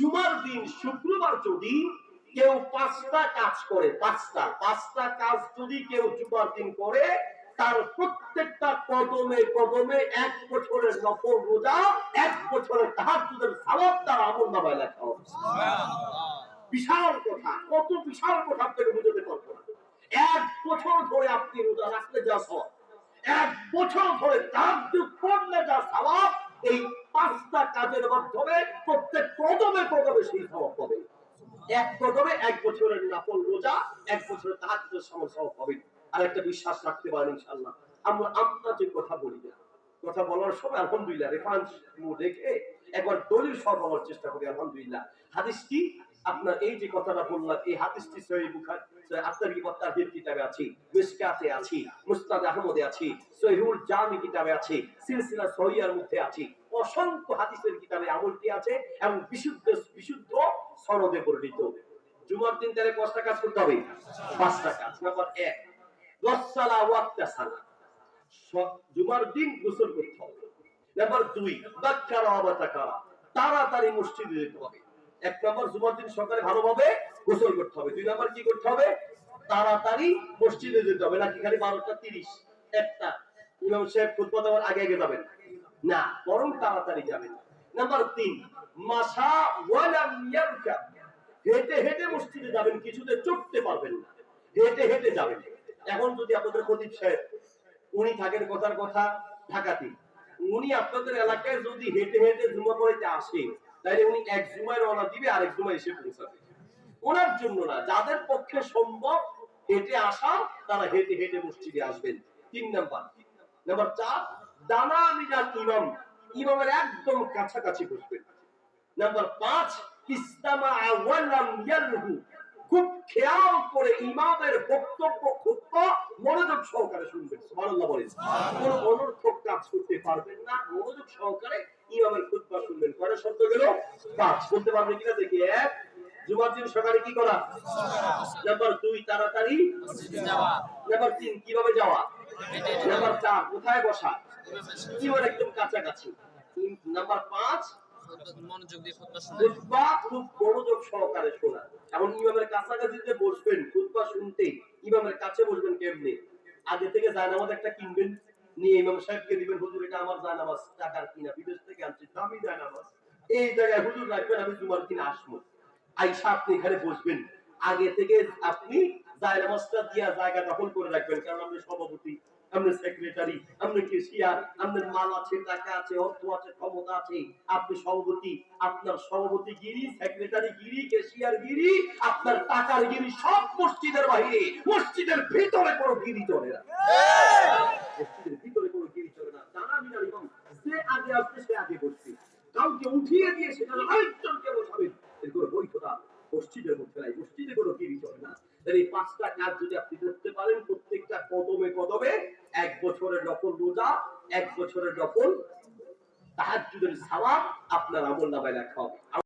জুমার দিন শুক্রবার যদি কেউ 5টা কাজ করে, পাঁচটা কাজ যদি কেউ জুমার দিন করে, তার প্রত্যেকটা কদমে কদমে 1 বছরের নফল রোজা, 1 বছরের তাহাজ্জুদের সওয়াব তার আমলনামায় লেখা হবে। বিশাল কথা, কত বিশাল কথা আপনাকে বুঝাতে পারবো না। 1 বছর ধরে আপনি রোজা রাখলে যা সওয়াব, 1 বছর ধরে তাহাজ্জুদ পড়লে যা সওয়াব, এই 5টা কাজের মাধ্যমে প্রত্যেক কদমে কদমে সেই সওয়াব পাবে। 1 কদমে 1 বছরের নফল রোজা, 1 বছরের তাহাজ্জুদের সওয়াব পাবে। আর একটা বিশ্বাস রাখতে পারেন ইনশাআল্লাহ। আমরা যে কথা বলি না, কথা বলার সময় আলহামদুলিল্লাহ রেফারেন্স দেখে একবার দলিল সহ বলার চেষ্টা করি। আলহামদুলিল্লাহ হাদিসটি আপনার এই যে কথাটা বললাম, এই হাদিসটি সহিহ বুখারী আত-তারগিব কিতাবে আছে, মিশকাতে আছে, মুসনাদ আহমদে আছে, সহিহুল জামি কিতাবে আছে, সিলসিলা সহিহার মধ্যে আছে, অসংখ্য হাদিসের কিতাবে আমলটি আছে এবং বিশুদ্ধ সনদে বর্ণিত। জুমার দিন তাহলে কয়টা কাজ করতে হবে? 5টা কাজ। নাম্বার 1, ওয়াসসালা ওয়াক্তাসালা, জুমার দিন গোসল করতে হবে। নাম্বার 2, বাক্কারা ওয়া তাকারা, তাড়াতাড়ি মসজিদে যেতে হবে। 1 নম্বর জুমার দিন সকালে ভালোভাবে গোসল করতে হবে। 2 নম্বর কি করতে হবে? তাড়াতাড়ি মসজিদে যেতে হবে। নাকি খালি 12:30 একটা ইমাম সাহেব খুতবা দেওয়ার আগে আগে যাবেন না, বরং তাড়াতাড়ি যাবেন। নাম্বার 3, মাশা ওয়া লাম ইয়ারকাব, হেঁটে হেঁটে মসজিদে যাবেন, কিছুতে চড়তে পারবেন না, হেঁটে হেঁটে যাবেন। এখন যদি আপনাদের খতিব সাহেব, উনি থাকেন কথার কথা ঢাকাতে, উনি আপনাদের এলাকায় যদি হেঁটে হেঁটে জুমা পড়াইতে আসে, তাহলে উনি 1 জুমায় রওনা দিবে, আরেক জুমায় এসে পৌঁছাবে। ওনার জন্য না, যাদের পক্ষে সম্ভব হেঁটে আসা, তারা হেঁটে হেঁটে মসজিদে আসবেন। 3 নাম্বার। নাম্বার 4, দানা মিনাল ইমাম, ইমামের একদম কাছাকাছি বসবেন। নাম্বার 5, ইসতামা ওয়া লাম ইয়ালহু, খুব খেয়াল করে ইমামের বক্তব্য খুতবা মনোযোগ সহকারে শুনবেন। সুবহানাল্লাহ বলেন। কোন অনর্থক কাজ করতে পারবেন না, মনোযোগ সহকারে ইমামের খুতবা শুনবেন। কয়টা শব্দ গেল? 5 বলতে পারবেন কিনা দেখি। 1, জুমার দিন সকালে কি করা? নাম্বার 2, তাড়াতাড়ি মসজিদে যাওয়া। নাম্বার 3, কিভাবে যাওয়া? নাম্বার 4, কোথায় বসা? ইমামের একদম কাছাকাছি। নাম্বার 5, মনোযোগ দিয়ে খুতবা খুব মনোযোগ সহকারে শোনা। এবং ইমামের কাছাকাছি যে বসবেন খুতবা শুনতে, ইমামের কাছে বসবেন কেমনে? আগে থেকে জায়নামাজ একটা কিনবেন, নিয়ে ইমাম সাহেবকে দিবেন, হুজুর এটা আমার জায়নামাজ, টাকার কিনা, বিদেশ থেকে আনছি, দামি জায়নামাজ, এই জায়গায় হুজুর রাখবেন, আমি জুমার দিন আসবো। আইসা আপনি এখানে বসবেন। আগে থেকে আপনি জায়নামাজটা দিয়া জায়গা দখল করে রাখবেন, কারণ আপনি সভাপতি, আপনার সেক্রেটারি, আপনার কেশিয়ার, আপনার মাল আছে, টাকা আছে, অর্থ আছে, ক্ষমতা আছে, আপনি সভাপতি, আপনার সভাপতি গিরি, সেক্রেটারি গিরি, কেশিয়ার গিরি, আপনার টাকার গিরি সব মসজিদের বাইরে, মসজিদের ভিতরে কোনো গিরি চলে না। মসজিদের ভিতরে কোনো গিরি চলে না। জানা মিনাল ইমাম, যে আগে আসবে সে আগে বসবে, কাউকে উঠিয়ে দিয়ে সেখানে আরেকজনকে বসাবেন, এর কোনো বৈধতা মসজিদের মধ্যে নাই। মসজিদে কোনো গিরি চলে না। এই 5টা কাজ যদি আপনি করতে পারেন, প্রত্যেকটা কদমে কদমে 1 বছরের নফল রোজা, 1 বছরের নফল তাহাজ্জুদের সওয়াব আপনার আমলনামায় লেখা হবে।